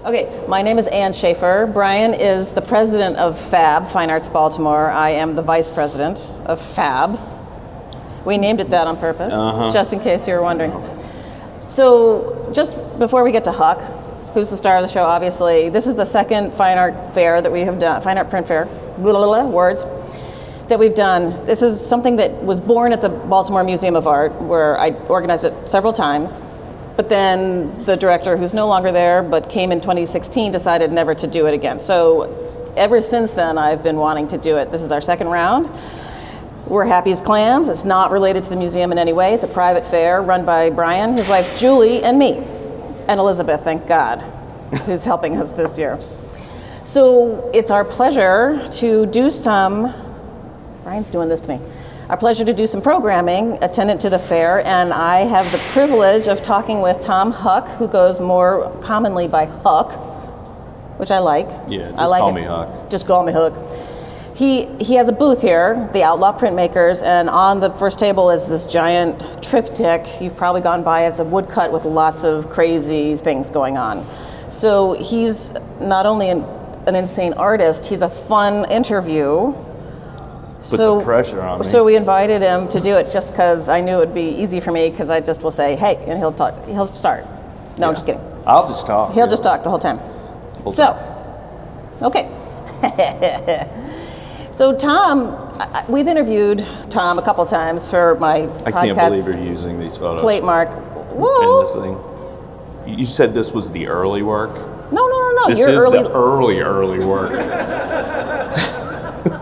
Okay, my name is Ann Shafer. Brian is the president of FAB, Fine Arts Baltimore. I am the vice president of FAB. We named it that on purpose, just in case you were wondering. So just before we get to Hück, who's the star of the show, obviously, this is the second fine art fair that we have done, fine art print fair, words, that we've done. This is something that was born at the Baltimore Museum of Art, where I organized it several times. But then the director, who's no longer there, but came in 2016, decided never to do it again. So ever since then, I've been wanting to do it. This is our second round. We're happy as clams. It's not related to the museum in any way. It's a private fair run by Brian, his wife Julie, and me. And Elizabeth, thank God, who's helping us this year. So it's our pleasure to do Brian's doing this to me. Our pleasure to do some programming attendant to the fair, and I have the privilege of talking with Tom Hück, who goes more commonly by Hück, which I like. Yeah, just call me Hück. Just call me Hück. He has a booth here, the Outlaw Printmakers, and on the first table is this giant triptych. You've probably gone by it. It's a woodcut with lots of crazy things going on. So he's not only an insane artist, he's a fun interview. Put the pressure on me. So we invited him to do it just because I knew it would be easy for me, because I just will say, hey, and he'll talk. He'll start. No, I'm just kidding. I'll just talk. He'll just talk the whole time. Okay. So Tom, we've interviewed Tom a couple times for my podcast. I can't believe you're using these photos. Plate mark. Whoa. And this thing. You said this was the early work? No. This You're is early. the early work.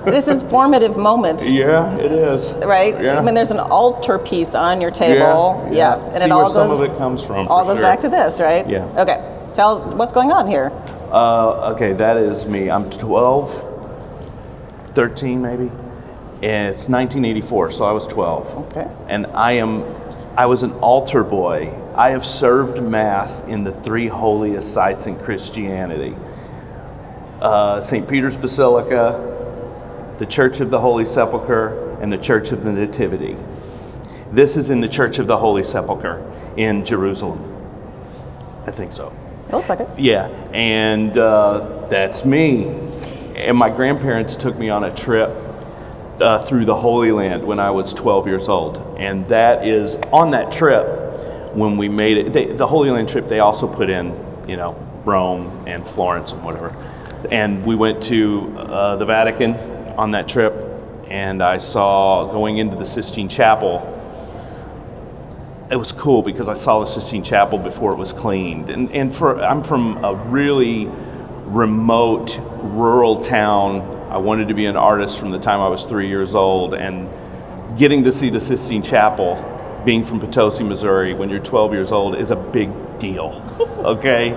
This is formative moment. Yeah, it is. Right? Yeah. I mean, there's an altarpiece on your table. Yeah. Yes. And See it all where goes. some of it comes from. All goes back to this, right? Yeah. Okay. Tell us what's going on here. Okay, that is me. I'm 12, 13 maybe. And it's 1984, so I was 12. Okay. And I was an altar boy. I have served Mass in the three holiest sites in Christianity. St. Peter's Basilica, the Church of the Holy Sepulchre, and the Church of the Nativity. This is in the Church of the Holy Sepulchre in Jerusalem. I think so. It looks like it. Yeah, and that's me. And my grandparents took me on a trip through the Holy Land when I was 12 years old. And that is, on that trip, when we made it, the Holy Land trip, they also put in, Rome and Florence and whatever. And we went to the Vatican on that trip, and I saw, going into the Sistine Chapel, it was cool because I saw the Sistine Chapel before it was cleaned. I'm from a really remote, rural town. I wanted to be an artist from the time I was 3 years old, and getting to see the Sistine Chapel, being from Potosi, Missouri, when you're 12 years old is a big deal, okay?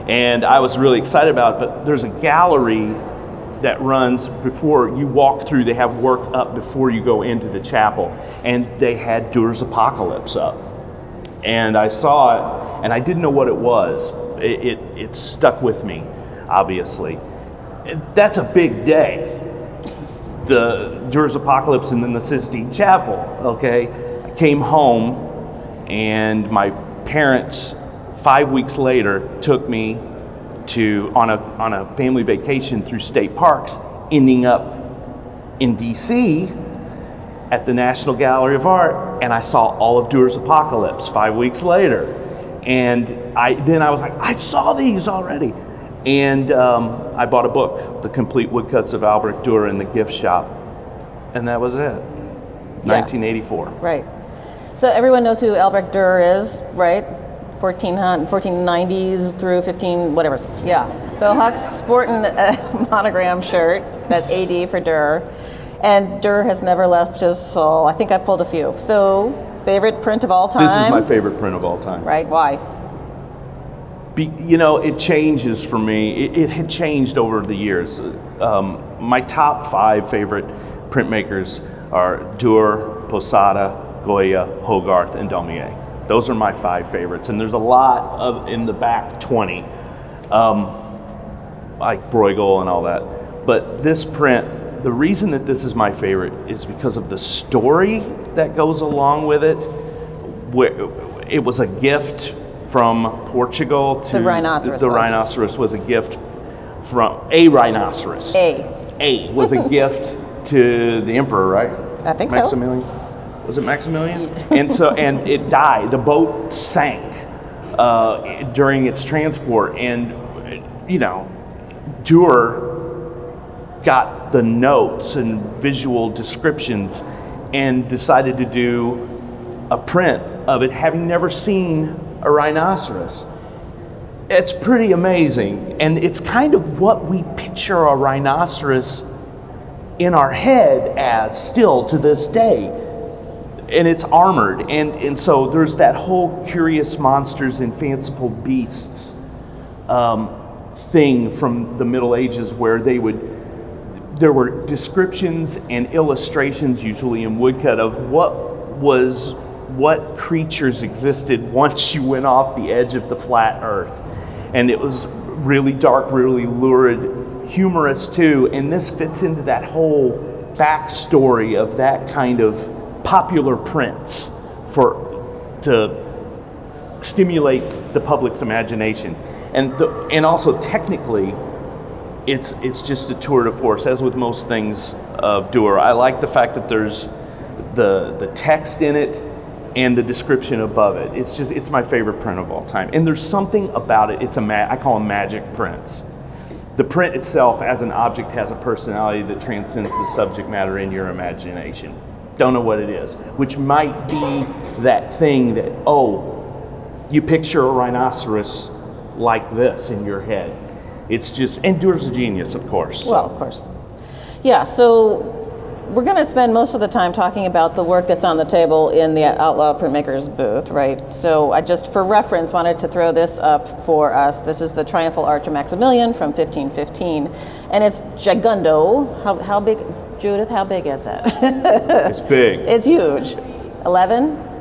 And I was really excited about it, but there's a gallery that runs before you walk through. They have work up before you go into the chapel, and they had Durer's Apocalypse up. And I saw it, and I didn't know what it was. It stuck with me, obviously. That's a big day. The Durer's Apocalypse and then the Sistine Chapel, okay? I came home, and my parents, 5 weeks later, took me on a family vacation through state parks, ending up in DC at the National Gallery of Art, and I saw all of Durer's Apocalypse 5 weeks later. And then I was like, I saw these already. And I bought a book, The Complete Woodcuts of Albrecht Dürer, in the gift shop. And that was it. 1984. Right. So everyone knows who Albrecht Dürer is, right? 1490s through 15, whatever. Yeah. So Hück's sporting a monogram shirt, that AD for Dürer. And Dürer has never left his soul. I think I pulled a few. So, favorite print of all time? This is my favorite print of all time. Right, why? It changes for me. It had changed over the years. My top 5 favorite printmakers are Dürer, Posada, Goya, Hogarth, and Daumier. Those are my 5 favorites, and there's a lot of in the back 20, like Bruegel and all that. But this print, the reason that this is my favorite is because of the story that goes along with it. Where it was a gift from Portugal to The rhinoceros The was. rhinoceros was a gift from a rhinoceros. A was a gift to the emperor, right? I think so. Maximilian. Was it Maximilian? And it died. The boat sank during its transport, and Durer got the notes and visual descriptions and decided to do a print of it, having never seen a rhinoceros. It's pretty amazing, and it's kind of what we picture a rhinoceros in our head as still to this day. And it's armored, and so there's that whole curious monsters and fanciful beasts thing from the Middle Ages, where there were descriptions and illustrations, usually in woodcut, of what creatures existed once you went off the edge of the flat earth. And it was really dark, really lurid, humorous too, and this fits into that whole backstory of that kind of popular prints to stimulate the public's imagination. And also technically, it's just a tour de force, as with most things of Durer. I like the fact that there's the text in it and the description above it. It's my favorite print of all time. And there's something about it. I call them magic prints. The print itself as an object has a personality that transcends the subject matter in your imagination. Don't know what it is, which might be that thing that, you picture a rhinoceros like this in your head. It's just, and Durer's a genius, of course. Well, of course. Yeah, so we're going to spend most of the time talking about the work that's on the table in the Outlaw Printmakers booth, right? So I just, for reference, wanted to throw this up for us. This is the Triumphal Arch of Maximilian from 1515, and it's gigundo. How big, Judith, how big is it? It's big. It's huge. 11?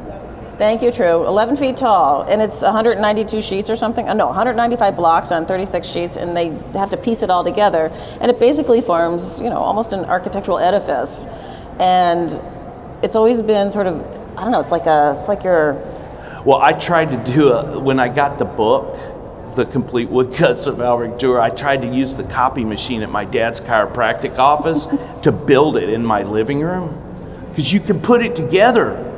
Thank you, True. 11 feet tall, and it's 192 sheets or something. No, 195 blocks on 36 sheets, and they have to piece it all together. And it basically forms, almost an architectural edifice. And it's always been sort of, I don't know, it's like your... Well, I tried to do when I got the book, The Complete Woodcuts of Alric Durer, I tried to use the copy machine at my dad's chiropractic office to build it in my living room. Because you can put it together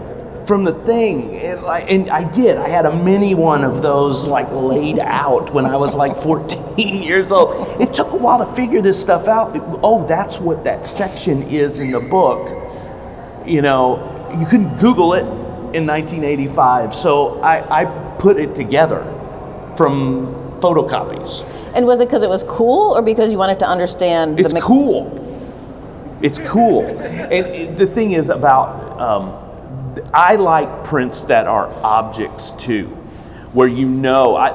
from the thing, and I did. I had a mini one of those laid out when I was 14 years old. It took a while to figure this stuff out. That's what that section is in the book. You couldn't Google it in 1985, so I put it together from photocopies. And was it because it was cool, or because you wanted to understand? It's cool. It's cool. And the thing is about... I like prints that are objects too, where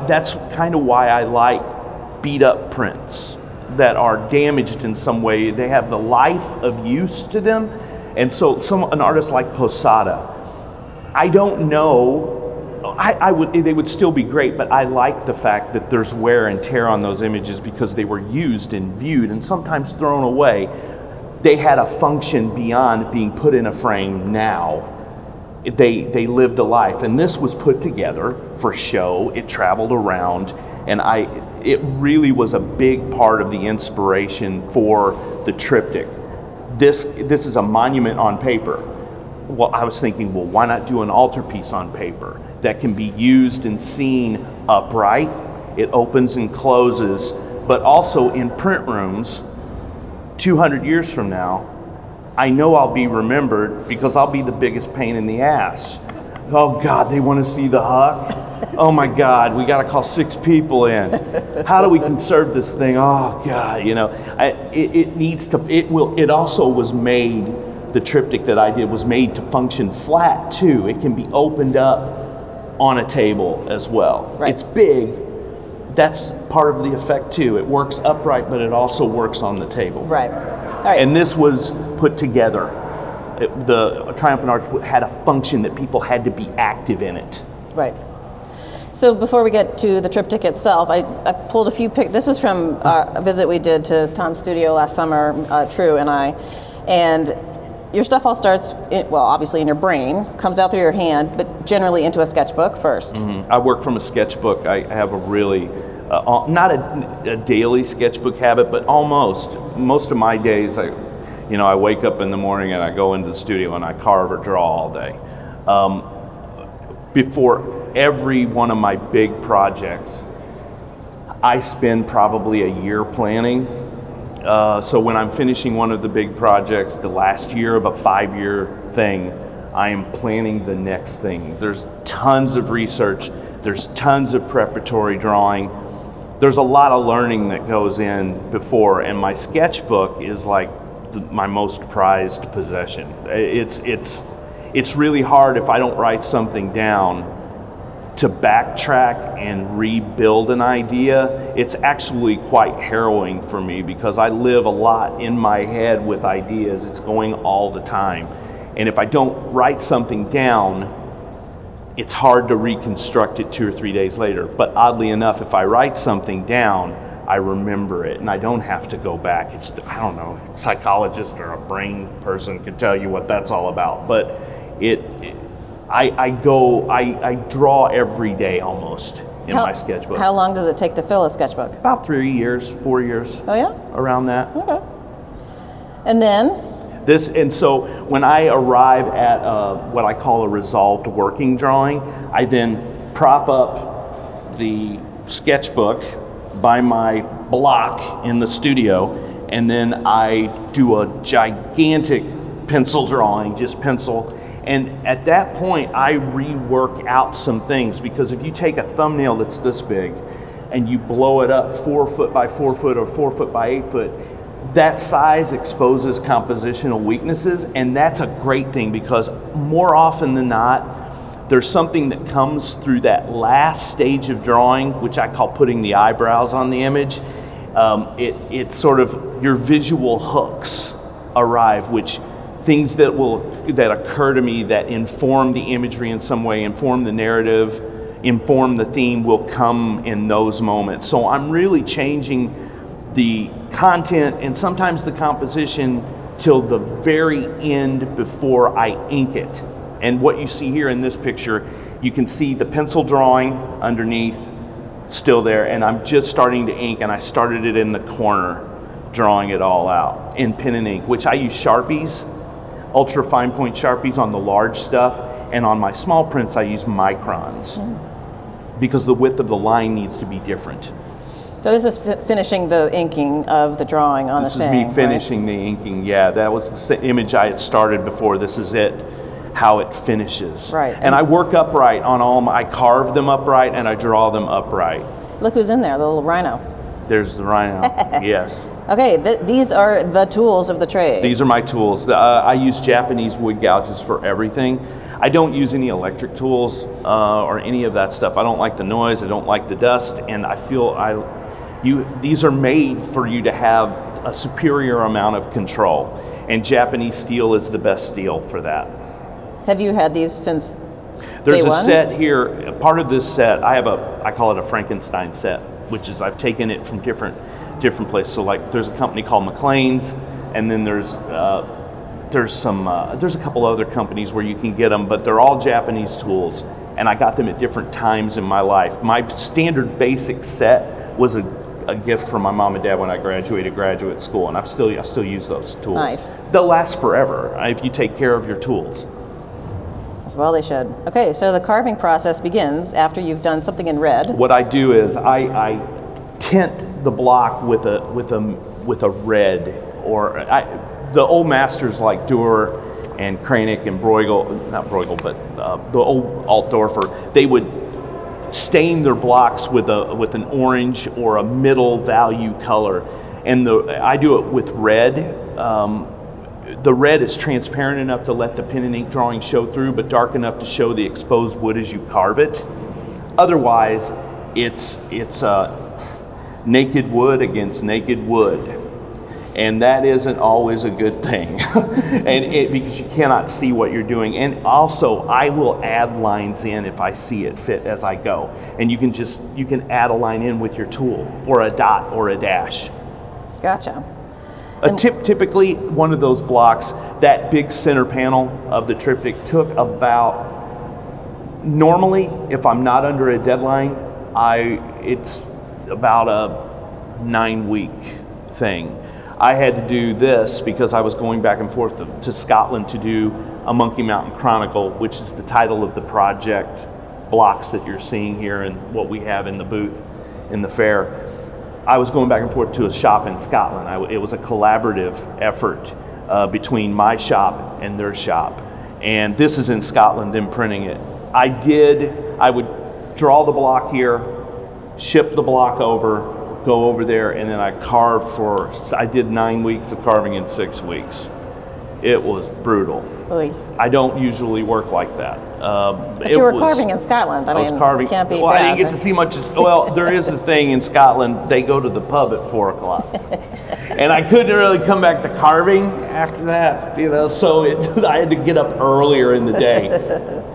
that's kind of why I like beat up prints that are damaged in some way. They have the life of use to them. And so an artist like Posada, I don't know, they would still be great, but I like the fact that there's wear and tear on those images because they were used and viewed and sometimes thrown away. They had a function beyond being put in a frame now. They lived a life, and this was put together for show. It traveled around, and it really was a big part of the inspiration for the triptych. This is a monument on paper. Well, I was thinking, why not do an altarpiece on paper that can be used and seen upright? It opens and closes, but also in print rooms 200 years from now, I know I'll be remembered because I'll be the biggest pain in the ass. Oh God, they want to see the Hück? Oh my God, we got to call 6 people in. How do we conserve this thing? Oh God, it also was made, the triptych that I did was made to function flat too. It can be opened up on a table as well. Right. It's big. That's part of the effect too. It works upright, but it also works on the table. Right. All right. And this was put together. The Triumphant Arch had a function that people had to be active in it. Right. So before we get to the triptych itself, I pulled a few this was from a visit we did to Tom's studio last summer, True and I, and your stuff all starts, obviously in your brain, comes out through your hand, but generally into a sketchbook first. I work from a sketchbook. I have a really, not a daily sketchbook habit, but almost. Most of my days, I wake up in the morning and I go into the studio and I carve or draw all day. Before every one of my big projects, I spend probably a year planning. So when I'm finishing one of the big projects, the last year of a 5-year thing, I am planning the next thing. There's tons of research, there's tons of preparatory drawing, there's a lot of learning that goes in before, and my sketchbook is like my most prized possession. It's really hard if I don't write something down to backtrack and rebuild an idea. It's actually quite harrowing for me because I live a lot in my head with ideas. It's going all the time. And if I don't write something down, it's hard to reconstruct it 2 or 3 days later. But oddly enough, if I write something down, I remember it and I don't have to go back. I don't know, a psychologist or a brain person could tell you what that's all about. But I draw every day almost in my sketchbook. How long does it take to fill a sketchbook? About 3 years, 4 years. Oh yeah? Around that. Okay. And then? So when I arrive at what I call a resolved working drawing, I then prop up the sketchbook by my block in the studio, and then I do a gigantic pencil drawing, just pencil. And at that point, I rework out some things, because if you take a thumbnail that's this big and you blow it up 4 foot by 4 foot or 4 foot by 8 foot, that size exposes compositional weaknesses, and that's a great thing, because more often than not, there's something that comes through that last stage of drawing, which I call putting the eyebrows on the image. It's sort of your visual hooks arrive, which things that occur to me that inform the imagery in some way, inform the narrative, inform the theme, will come in those moments. So I'm really changing the content and sometimes the composition till the very end before I ink it. And what you see here in this picture, you can see the pencil drawing underneath still there, and I'm just starting to ink, and I started it in the corner, drawing it all out in pen and ink, which I use Sharpies, ultra fine point Sharpies on the large stuff, and on my small prints I use microns because the width of the line needs to be different. So this is finishing the inking of the drawing on the thing. This is me finishing the inking, yeah. That was the image I had started before. This is it, how it finishes. Right. And I work upright on all I carve them upright and I draw them upright. Look who's in there, the little rhino. There's the rhino, yes. Okay, these are the tools of the trade. These are my tools. I use Japanese wood gouges for everything. I don't use any electric tools or any of that stuff. I don't like the noise, I don't like the dust, and I feel these are made for you to have a superior amount of control, and Japanese steel is the best steel for that. Have you had these since There's day a one? set here, part of this set, I call it a Frankenstein set, which is I've taken it from different places. So like there's a company called McLean's, and then there's a couple other companies where you can get them, but they're all Japanese tools, and I got them at different times in my life. My standard basic set was a gift from my mom and dad when I graduated graduate school, and I still use those tools. Nice. They'll last forever if you take care of your tools. As well they should. Okay, so the carving process begins after you've done something in red. What I do is I tint the block with a red, or the old masters like Durer and Kranick and Bruegel, not Bruegel, but the old Altdorfer, they would stain their blocks with an orange or a middle value color, and I do it with red. The red is transparent enough to let the pen and ink drawing show through, but dark enough to show the exposed wood as you carve it. Otherwise, it's naked wood against naked wood, and that isn't always a good thing, because you cannot see what you're doing. And also, I will add lines in if I see it fit as I go, and you can add a line in with your tool, or a dot or a dash. Gotcha. Typically, one of those blocks, that big center panel of the triptych took about, normally, if I'm not under a deadline, it's about a 9-week thing. I had to do this because I was going back and forth to Scotland to do a Monkey Mountain Chronicle, which is the title of the project blocks that you're seeing here and what we have in the booth in the fair. I was going back and forth to a shop in Scotland. It was a collaborative effort between my shop and their shop. And this is in Scotland, imprinting it. I would draw the block here, ship the block over, go over there, and then I did 9 weeks of carving in 6 weeks. It was brutal. Oy. I don't usually work like that. But you were carving in Scotland. I mean, carving. Can't be well, bad. I didn't get to see much. Well, there is a thing in Scotland. They go to the pub at 4 o'clock, and I couldn't really come back to carving after that. So I had to get up earlier in the day.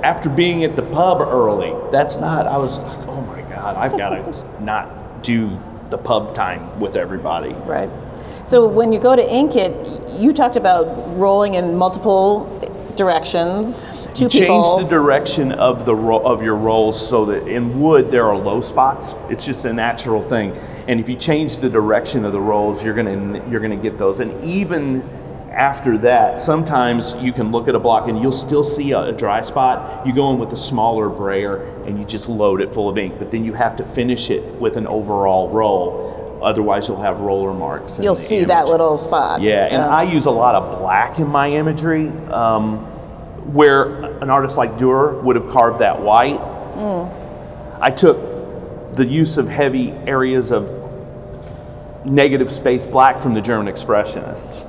After being at the pub early, I was like, oh my God, I've got to not do the pub time with everybody. Right. So when you go to ink it, you talked about rolling in multiple directions. Two people. Change the direction of your rolls so that in wood there are low spots. It's just a natural thing. And if you change the direction of the rolls, you're gonna get those. And even after that, sometimes you can look at a block and you'll still see a dry spot. You go in with a smaller brayer and you just load it full of ink, but then you have to finish it with an overall roll. Otherwise, you'll have roller marks. You'll see that little spot. Yeah, and I use a lot of black in my imagery, where an artist like Dürer would have carved that white. I took the use of heavy areas of negative space black from the German Expressionists.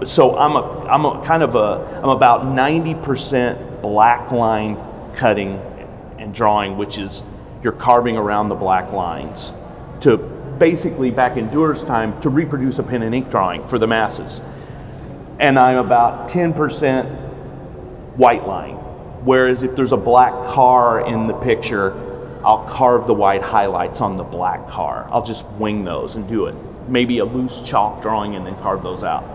So I'm about 90% black line cutting and drawing, which is you're carving around the black lines to basically, back in Dürer's time, to reproduce a pen and ink drawing for the masses. And I'm about 10% white line. Whereas if there's a black car in the picture, I'll carve the white highlights on the black car. I'll just wing those and do it. Maybe a loose chalk drawing and then carve those out.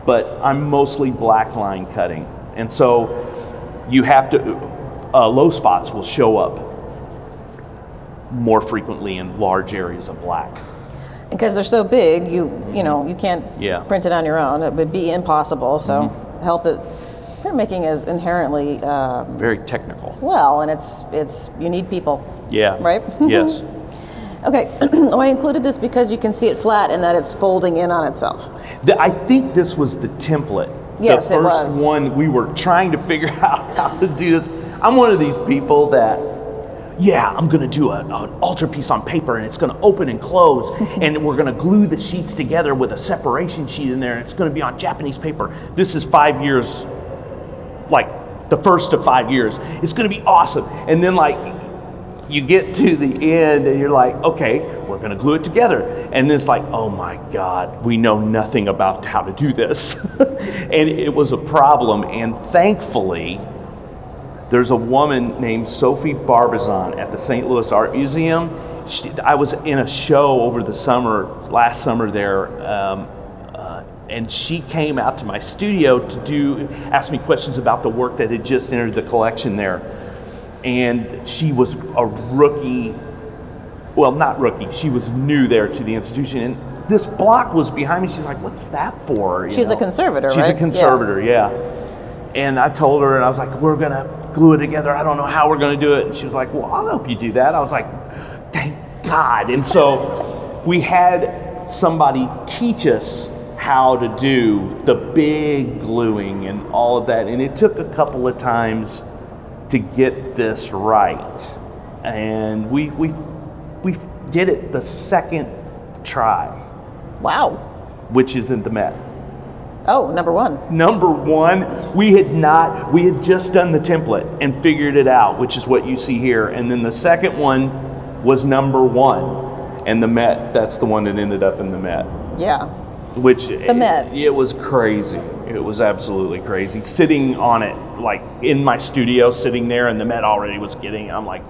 But I'm mostly black line cutting. And so you have to, low spots will show up more frequently in large areas of black. Because they're so big, you can't print it on your own. It would be impossible. So help it. Printmaking is inherently very technical. Well, and it's you need people. Yeah. Right. Yes. Okay. I included this because you can see it flat and that it's folding in on itself. I think this was the template. Yes, the it was. The first one we were trying to figure out how to do this. I'm one of these people that, I'm going to do an altarpiece on paper and it's going to open and close and we're going to glue the sheets together with a separation sheet in there and it's going to be on Japanese paper. This is 5 years, like the first of 5 years. It's going to be awesome. And then you get to the end and you're like, okay, we're going to glue it together. And then it's like, oh my God, we know nothing about how to do this. And it was a problem. And thankfully, there's a woman named Sophie Barbizon at the St. Louis Art Museum. I was in a show over the last summer there, and she came out to my studio to ask me questions about the work that had just entered the collection there. And she was a rookie, well, not rookie, she was new there to the institution. And this block was behind me. She's like, what's that for? She's a conservator, right? She's a conservator, yeah. And I told her, and I was like, we're going to glue it together. I don't know how we're going to do it. And she was like, well, I'll help you do that. I was like, thank God. And so we had somebody teach us how to do the big gluing and all of that. And it took a couple of times to get this right. And we did it the second try. Wow. Which is in the Met. Oh, number one. Number one, we had just done the template and figured it out, which is what you see here. And then the second one was number one. And the Met, that's the one that ended up in the Met. Yeah. The Met. It was crazy. It was absolutely crazy. Sitting on it, like in my studio, sitting there, and the Met already was I'm like,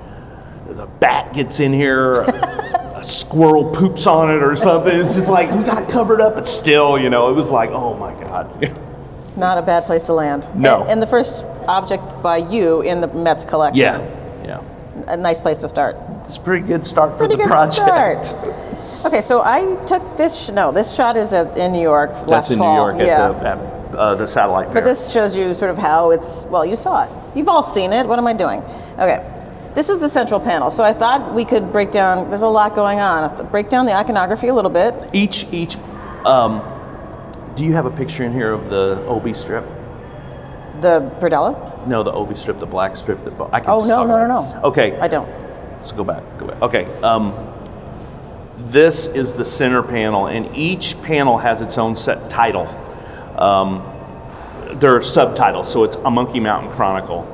the bat gets in here, a squirrel poops on it or something. It's just like, we got it covered up, but still, it was like, oh my God. Not a bad place to land. No. And the first object by you in the Met's collection. Yeah. A nice place to start. It's a pretty good start for Pretty the good project. start. Okay, so I took this. This shot is in New York last fall. That's in New York at the satellite fair. But this shows you sort of how it's. Well, you saw it. You've all seen it. What am I doing? Okay, this is the central panel. So I thought we could break down. There's a lot going on. Break down the iconography a little bit. Do you have a picture in here of the OB strip? The Burdella? No, the OB strip, the black strip. I can Oh just no, talk no, about no, it. no. Okay. I don't. Let's go back. Okay. This is the center panel, and each panel has its own set title. There are subtitles, so it's A Monkey Mountain Chronicle,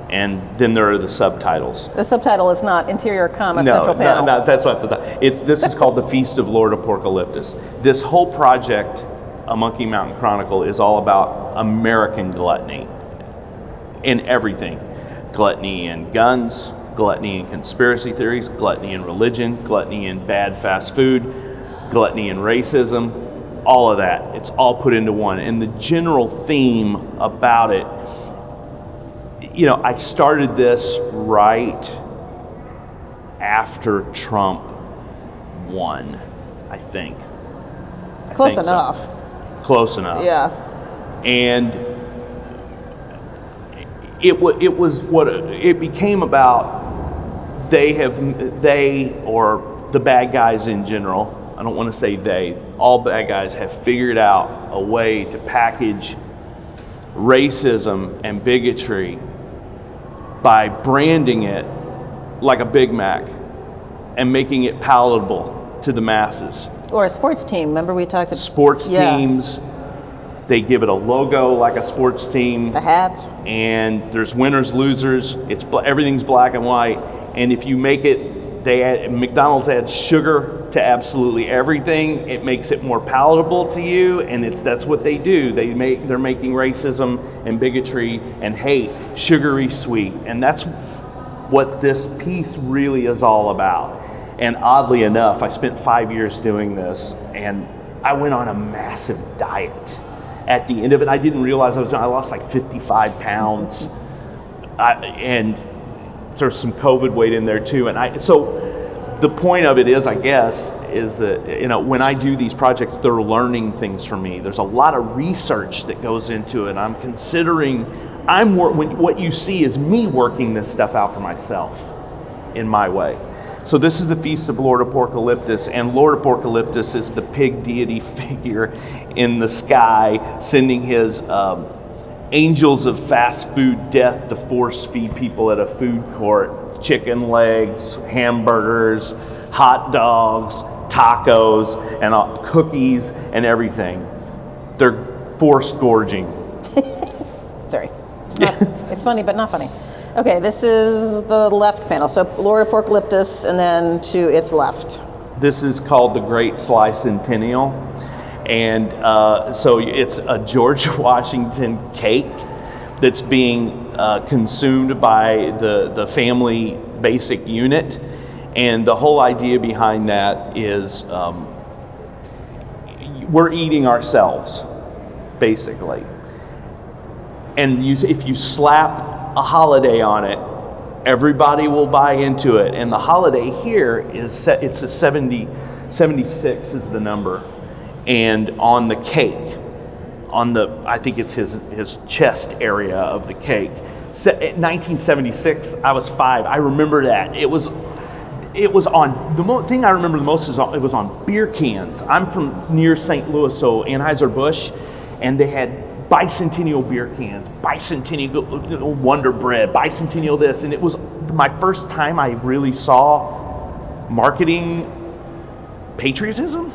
and then there are the subtitles. The subtitle is not interior, central panel. No, that's not the title. This is called The Feast of Lord Apocalyptus. This whole project, A Monkey Mountain Chronicle, is all about American gluttony in everything. Gluttony in guns, gluttony in conspiracy theories, gluttony in religion, gluttony in bad fast food, gluttony in racism, all of that. It's all put into one. And the general theme about it, I started this right after Trump won, I think. Close enough. Close enough. Yeah. And it became about they or the bad guys in general, I don't want to say they, all bad guys have figured out a way to package racism and bigotry by branding it like a Big Mac and making it palatable to the masses. Or a sports team. Remember we talked about sports teams. They give it a logo like a sports team. The hats. And there's winners, losers. Everything's black and white. And if you make it, McDonald's adds sugar to absolutely everything. It makes it more palatable to you, and that's what they do. They're making racism and bigotry and hate sugary sweet, and that's what this piece really is all about. And oddly enough, I spent 5 years doing this, and I went on a massive diet. At the end of it, I didn't realize I lost like 55 pounds, and there's some COVID weight in there too. And so the point of it is, I guess, is that when I do these projects, they're learning things from me. There's a lot of research that goes into it. I'm considering, what you see is me working this stuff out for myself in my way. So this is the Feast of Lord Apocalyptus, and Lord Apocalyptus is the pig deity figure in the sky, sending his angels of fast food death to force feed people at a food court. Chicken legs, hamburgers, hot dogs, tacos, and cookies and everything. They're forced gorging. Sorry. It's funny, but not funny. Okay, this is the left panel. So Lord Apocalyptus, and then to its left. This is called the Great Slicentennial. And so it's a George Washington cake that's being consumed by the family basic unit. And the whole idea behind that is we're eating ourselves, basically. And if you slap a holiday on it, everybody will buy into it. And the holiday here it's a 76 is the number. And on the cake, I think it's his chest area of the cake. 1976, I was 5. I remember that. It was on, thing I remember the most is it was on beer cans. I'm from near St. Louis, so Anheuser-Busch, and they had bicentennial beer cans, bicentennial Wonder Bread, bicentennial this, and it was my first time I really saw marketing patriotism.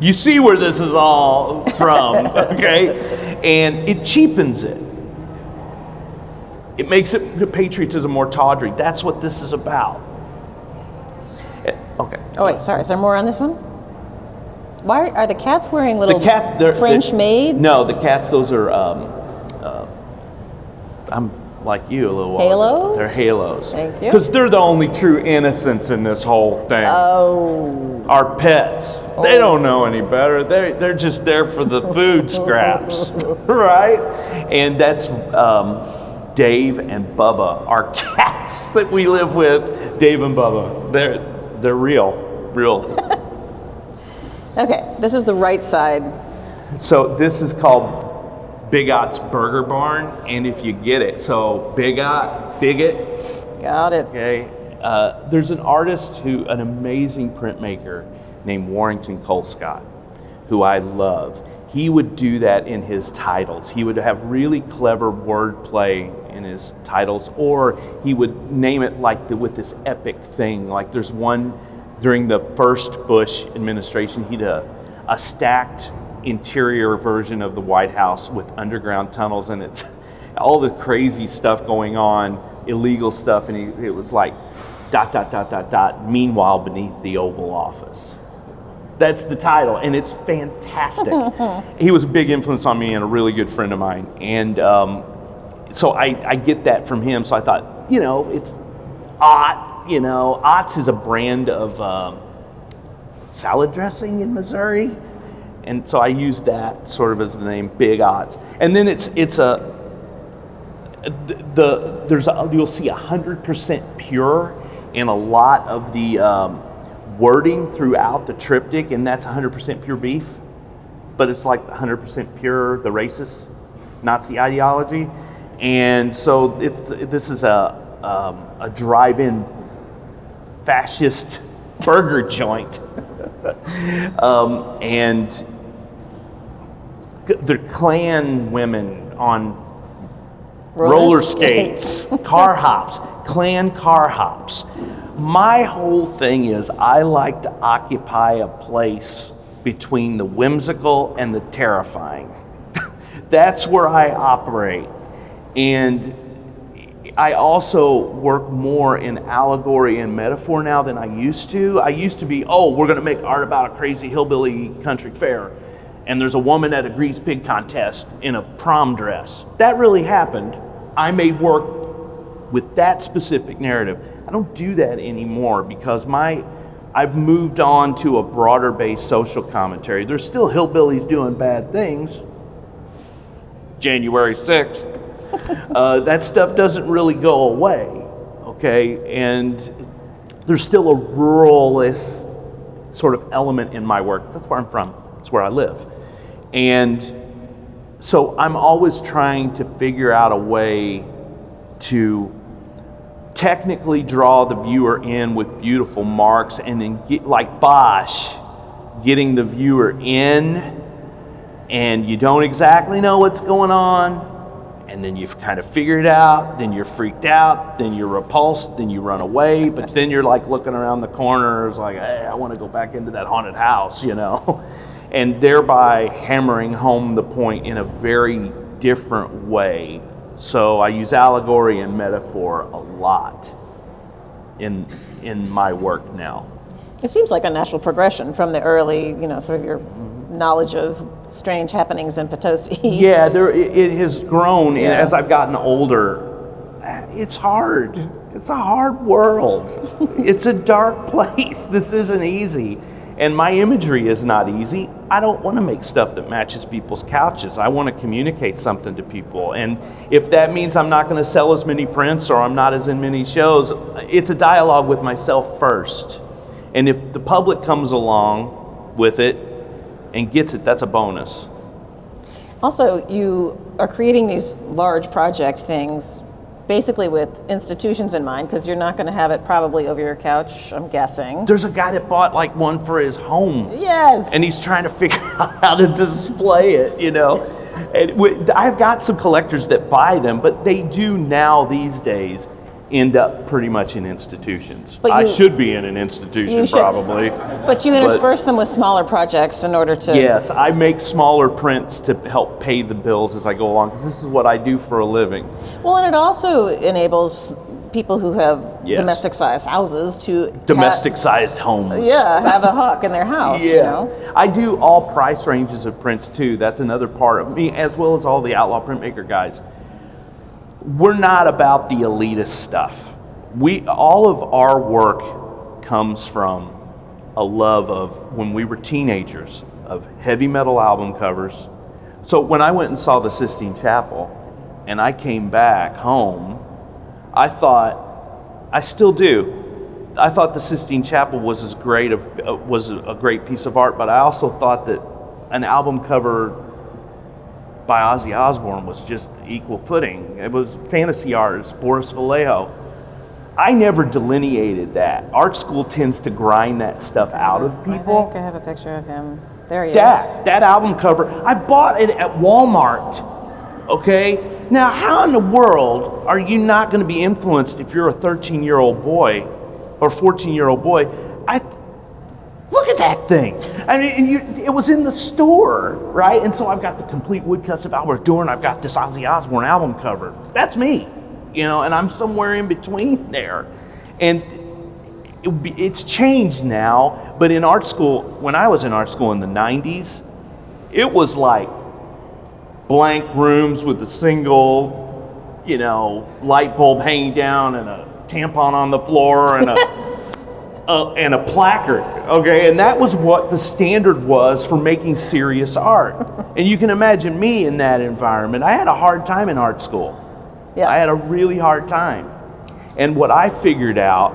You see where this is all from, okay? And it cheapens it. It makes it patriotism more tawdry. That's what this is about. Okay. Oh wait, sorry. Is there more on this one? Why are the cats wearing little French maid? No, the cats. Those are. like you a little while Halo? ago. They're halos. Thank you. Because they're the only true innocents in this whole thing. Oh. Our pets. They don't know any better. They're just there for the food scraps, right? And that's Dave and Bubba, our cats that we live with. Dave and Bubba. They're real. Okay, this is the right side. So this is called Big Ott's Burger Barn, and if you get it, so Bigot. Got it. Okay. There's an artist an amazing printmaker named Warrington Colescott, who I love. He would do that in his titles. He would have really clever wordplay in his titles, or he would name it with this epic thing. Like there's one during the first Bush administration, he did a stacked interior version of the White House with underground tunnels, and it's all the crazy stuff going on, illegal stuff, and it was like ... meanwhile beneath the Oval Office. That's the title, and it's fantastic. He was a big influence on me and a really good friend of mine, and so I get that from him. So I thought, it's Ott. Ott's is a brand of salad dressing in Missouri. And so I use that sort of as the name, Big Ott's. And then you'll see 100% pure in a lot of the wording throughout the triptych, and that's 100% pure beef. But it's like 100% pure, the racist Nazi ideology. And so this is a drive-in fascist burger joint. And the Klan women on roller skates, car hops, Klan car hops. My whole thing is I like to occupy a place between the whimsical and the terrifying. That's where I operate. And I also work more in allegory and metaphor now than I used to. I used to be, we're going to make art about a crazy hillbilly country fair, and there's a woman at a grease pig contest in a prom dress. That really happened. I made work with that specific narrative. I don't do that anymore because I've moved on to a broader based social commentary. There's still hillbillies doing bad things. January 6th. That stuff doesn't really go away, okay? And there's still a ruralist sort of element in my work. That's where I'm from. That's where I live. And so I'm always trying to figure out a way to technically draw the viewer in with beautiful marks, and then get, like Bosch, getting the viewer in, and you don't exactly know what's going on, and then you've kind of figured it out, then you're freaked out, then you're repulsed, then you run away, but then you're like looking around the corner, it's like, hey, I want to go back into that haunted house, and thereby hammering home the point in a very different way. So I use allegory and metaphor a lot in my work now. It seems like a natural progression from the early, sort of your knowledge of strange happenings in Potosi. Yeah, it has grown as I've gotten older. It's hard. It's a hard world. It's a dark place. This isn't easy. And my imagery is not easy. I don't want to make stuff that matches people's couches. I want to communicate something to people. And if that means I'm not going to sell as many prints or I'm not as in many shows, it's a dialogue with myself first. And if the public comes along with it and gets it, that's a bonus. Also, you are creating these large project things basically with institutions in mind, because you're not going to have it probably over your couch, I'm guessing. There's a guy that bought like one for his home. Yes. And he's trying to figure out how to display it, And I've got some collectors that buy them, but they do now these days end up pretty much in institutions. I should be in an institution probably. But you intersperse them with smaller projects in order to... Yes, I make smaller prints to help pay the bills as I go along, because this is what I do for a living. Well, and it also enables people who have domestic-sized houses to... Domestic-sized homes. Yeah, have a Hück in their house, I do all price ranges of prints too. That's another part of me, as well as all the outlaw printmaker guys. we're not about the elitist stuff. All of our work comes from a love of, when we were teenagers, of heavy metal album covers. So when I went and saw the Sistine Chapel and I came back home, I still do, I thought the Sistine Chapel was was a great piece of art, but I also thought that an album cover by Ozzy Osbourne was just equal footing. It was fantasy artist, Boris Vallejo. I never delineated that. Art school tends to grind that stuff out of people. I think I have a picture of him. There he is. That album cover, I bought it at Walmart, okay? Now, how in the world are you not going to be influenced if you're a 13-year-old boy or 14-year-old boy? Look at that thing. I mean, it was in the store, right? And so I've got the complete woodcuts of Albert Dorn. I've got this Ozzy Osbourne album cover. That's me, and I'm somewhere in between there. And it's changed now, but in art school, when I was in art school in the 90s, it was like blank rooms with a single, light bulb hanging down and a tampon on the floor and and a placard, okay? And that was what the standard was for making serious art. And you can imagine me in that environment. I had a hard time in art school. Yeah. I had a really hard time. And what I figured out,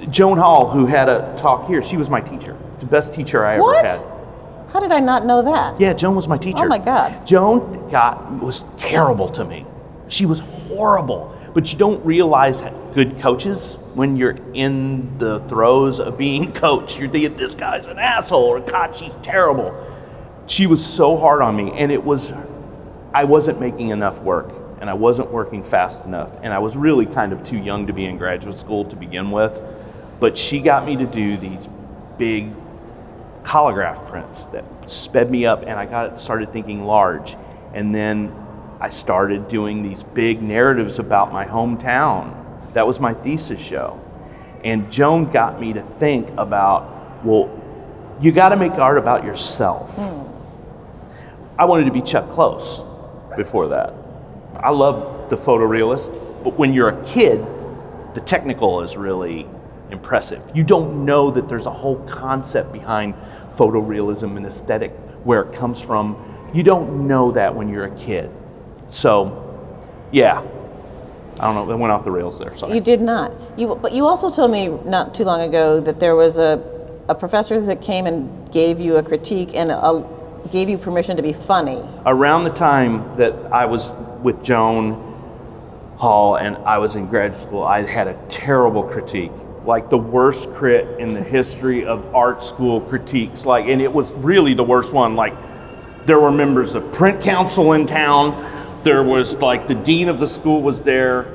Joan Hall, who had a talk here, she was my teacher. The best teacher I ever had. How did I not know that? Yeah, Joan was my teacher. Oh my God. Joan was terrible to me. She was horrible. But you don't realize good coaches when you're in the throes of being coached. You're thinking, this guy's an asshole, or God, she's terrible. She was so hard on me, and I wasn't making enough work, and I wasn't working fast enough, and I was really kind of too young to be in graduate school to begin with. But she got me to do these big holograph prints that sped me up, and I started thinking large. And then I started doing these big narratives about my hometown. That was my thesis show. And Joan got me to think about, well, you got to make art about yourself. I wanted to be Chuck Close before that. I love the photorealist, but when you're a kid, the technical is really impressive. You don't know that there's a whole concept behind photorealism and aesthetic, where it comes from. You don't know that when you're a kid. So, yeah. I don't know, I went off the rails there, sorry. You did not. But you also told me not too long ago that there was a professor that came and gave you a critique and gave you permission to be funny. Around the time that I was with Joan Hall and I was in graduate school, I had a terrible critique. Like the worst crit in the history of art school critiques. And it was really the worst one. Like, there were members of print council in town. There was the dean of the school was there.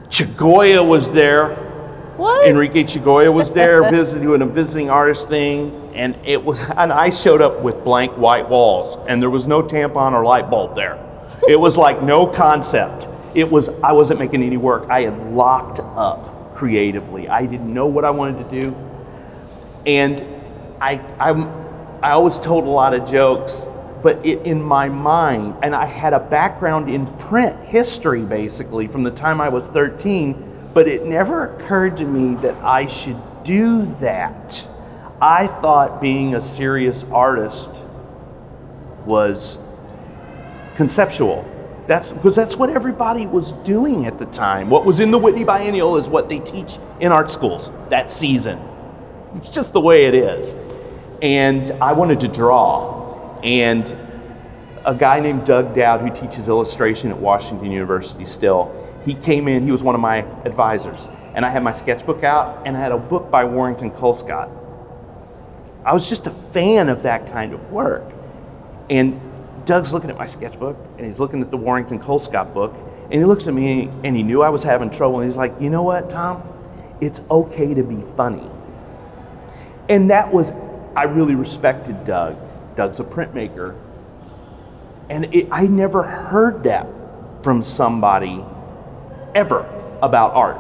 Chagoya was there. What? Enrique Chagoya was there doing a visiting artist thing. And I showed up with blank white walls, and there was no tampon or light bulb there. It was like no concept. I wasn't making any work. I had locked up creatively. I didn't know what I wanted to do. And I always told a lot of jokes, but in my mind, and I had a background in print history basically from the time I was 13, but it never occurred to me that I should do that. I thought being a serious artist was conceptual. Because that's what everybody was doing at the time. What was in the Whitney Biennial is what they teach in art schools that season. It's just the way it is. And I wanted to draw. And a guy named Doug Dowd, who teaches illustration at Washington University still, he came in, he was one of my advisors. And I had my sketchbook out, and I had a book by Warrington Colescott. I was just a fan of that kind of work. And Doug's looking at my sketchbook, and he's looking at the Warrington Colescott book, and he looks at me, and he knew I was having trouble, and he's like, you know what, Tom? It's okay to be funny. And I really respected Doug. Doug's a printmaker. And I never heard that from somebody ever about art.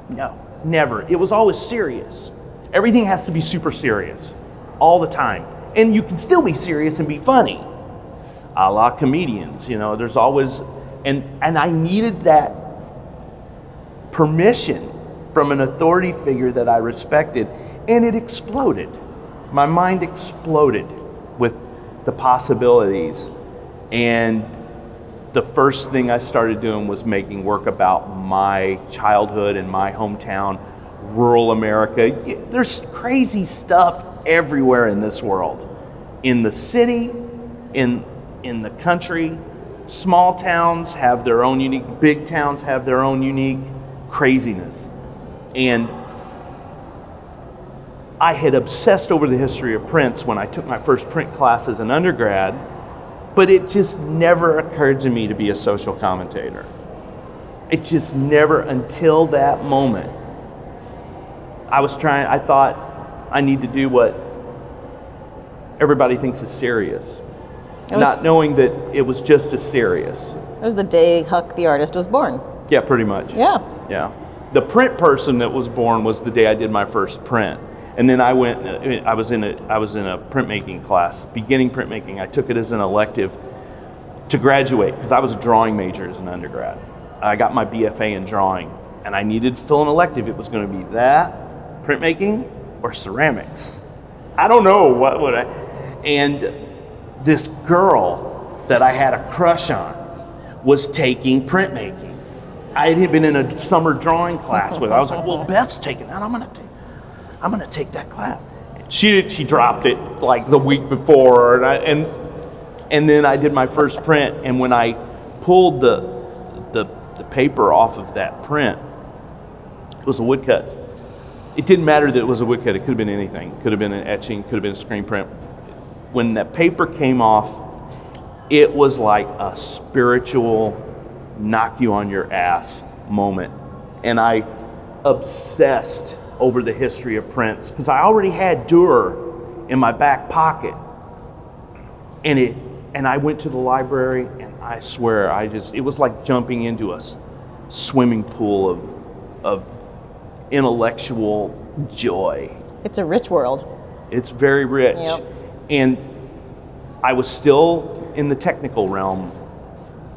No, never. It was always serious. Everything has to be super serious all the time. And you can still be serious and be funny. A la comedians, there's always And I needed that permission from an authority figure that I respected, and it exploded. My mind exploded with the possibilities, and the first thing I started doing was making work about my childhood and my hometown, rural America. There's crazy stuff everywhere in this world. In the city, in the country, small towns have their own unique, big towns have their own unique craziness. And I had obsessed over the history of prints when I took my first print class as an undergrad, but it just never occurred to me to be a social commentator. It just never, until that moment. I thought I need to do what everybody thinks is serious, not knowing that it was just as serious. It was the day Hück the artist was born. Yeah, pretty much. Yeah. The print person that was born was the day I did my first print. And then I was in a printmaking class, beginning printmaking. I took it as an elective to graduate because I was a drawing major as an undergrad. I got my BFA in drawing, and I needed to fill an elective. It was going to be that, printmaking, or ceramics. I don't know what would I. And this girl that I had a crush on was taking printmaking. I had been in a summer drawing class with her. I was like, well, Beth's taking that. I'm gonna take that class. She dropped it like the week before, and then I did my first print. And when I pulled the paper off of that print, it was a woodcut. It didn't matter that it was a woodcut. It could have been anything. It could have been an etching. Could have been a screen print. When that paper came off, it was like a spiritual knock you on your ass moment. And I obsessed over the history of prints because I already had Dürer in my back pocket. And I went to the library, and I swear, it was like jumping into a swimming pool of intellectual joy. It's a rich world. It's very rich. Yep. And I was still in the technical realm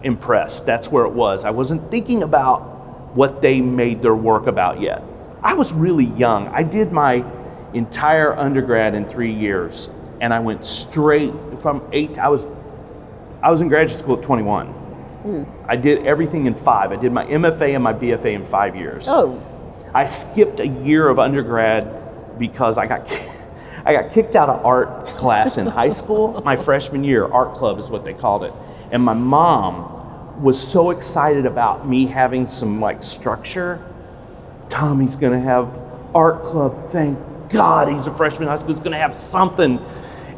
impressed. That's where it was. I wasn't thinking about what they made their work about yet. I was really young. I did my entire undergrad in 3 years, and I went straight from 8. I was in graduate school at 21. I did everything in 5. I did my MFA and my BFA in 5 years. Oh. I skipped a year of undergrad because I got kicked out of art class in high school. My freshman year, art club is what they called it. And my mom was so excited about me having some like structure. Tommy's gonna have art club, thank God he's a freshman in high school, he's gonna have something.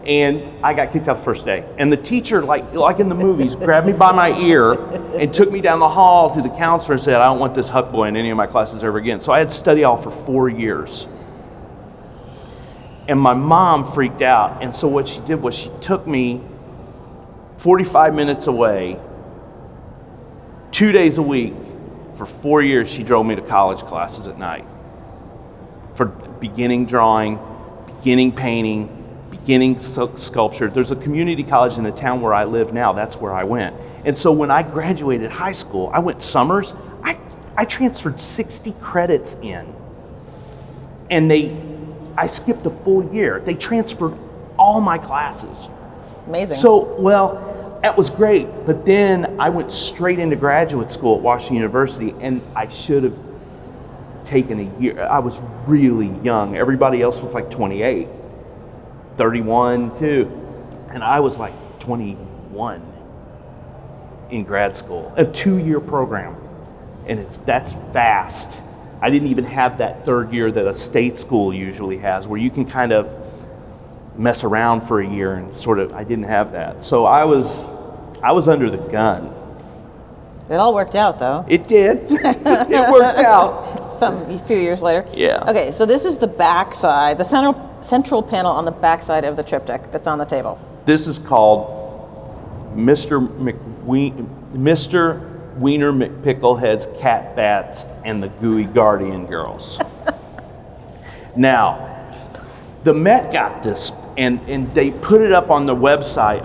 And I got kicked out the first day. And the teacher, like in the movies, grabbed me by my ear and took me down the hall to the counselor and said, I don't want this Hück boy in any of my classes ever again. So I had to study hall for 4 years. And my mom freaked out. And so what she did was she took me 45 minutes away, 2 days a week, for 4 years. She drove me to college classes at night for beginning drawing, beginning painting, beginning sculpture. There's a community college in the town where I live now. That's where I went. And so when I graduated high school, I went summers. I transferred 60 credits in. And I skipped a full year. They transferred all my classes. Amazing. So, well, that was great. But then I went straight into graduate school at Washington University, and I should have taken a year. I was really young. Everybody else was like 28, 31 too. And I was like 21 in grad school, a 2-year program. And that's fast. I didn't even have that third year that a state school usually has, where you can kind of mess around for a year and I didn't have that. So I was under the gun. It all worked out, though. It did. It worked out. A few years later. Yeah. Okay, so this is the back side, the central panel on the back side of the triptych that's on the table. This is called Mr. Wiener McPicklehead's Cat Bats and the Gooey Guardian Girls. Now, the Met got this, and they put it up on the website.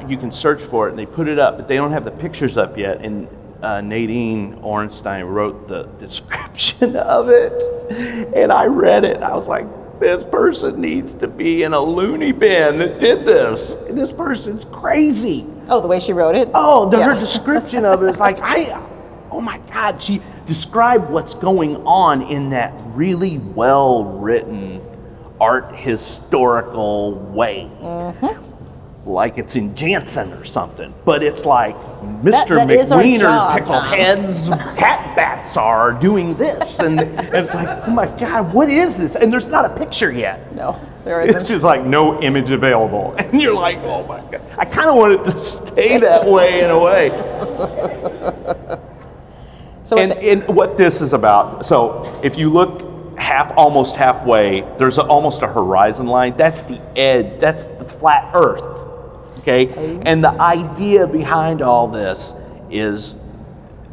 You can search for it, and they put it up, but they don't have the pictures up yet. And Nadine Ornstein wrote the description of it, and I read it. I was like, this person needs to be in a loony bin that did this. This person's crazy. Oh, the way she wrote it? Oh, her description of it is like, oh my God, she described what's going on in that really well-written art historical way. Mm-hmm. Like it's in Jansen or something, but it's like Mr. McWiener Picklehead's cat bats are doing this, and it's like, oh my God, what is this? And there's not a picture yet. No, there isn't. It's just like no image available, and you're like, oh my God, I kind of want it to stay that way in a way. So and what this is about, so if you look almost halfway, there's almost a horizon line. That's the edge. That's the flat Earth. Okay, and the idea behind all this is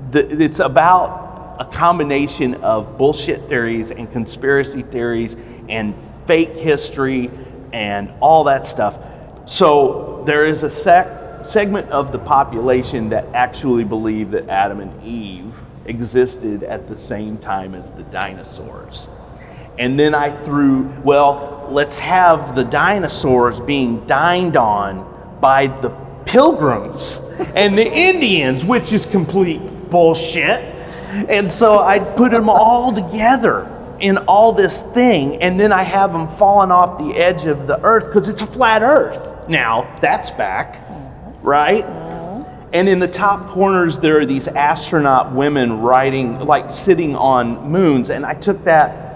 that it's about a combination of bullshit theories and conspiracy theories and fake history and all that stuff. So there is a segment of the population that actually believe that Adam and Eve existed at the same time as the dinosaurs. And then I threw, well, let's have the dinosaurs being dined on by the Pilgrims and the Indians, which is complete bullshit. And so I put them all together in all this thing, and then I have them falling off the edge of the earth because it's a flat earth. Now, that's back, right? And in the top corners, there are these astronaut women sitting on moons, and I took that,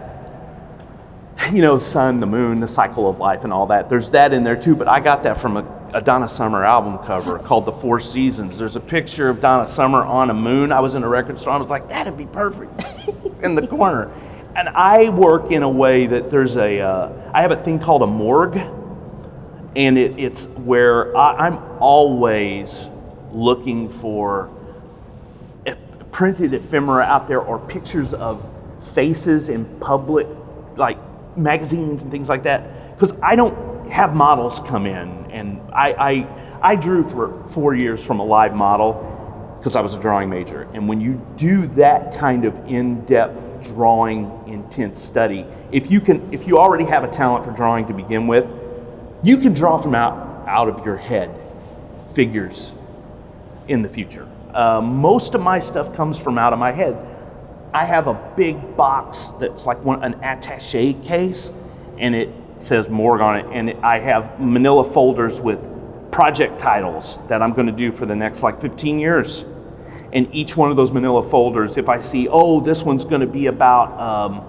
sun, the moon, the cycle of life and all that. There's that in there too, but I got that from a Donna Summer album cover called The Four Seasons. There's a picture of Donna Summer on a moon. I was in a record store. I was like, that'd be perfect in the corner. And I work in a way that I have a thing called a morgue, and it's where I'm always looking for printed ephemera out there or pictures of faces in public, like magazines and things like that, because I don't have models come in. And I drew for 4 years from a live model because I was a drawing major. And when you do that kind of in-depth drawing, intense study, if you already have a talent for drawing to begin with, you can draw from out of your head figures in the future. Most of my stuff comes from out of my head. I have a big box that's like an attaché case, and it says morgue on it, and I have manila folders with project titles that I'm going to do for the next 15 years. And each one of those manila folders, if I see, this one's going to be about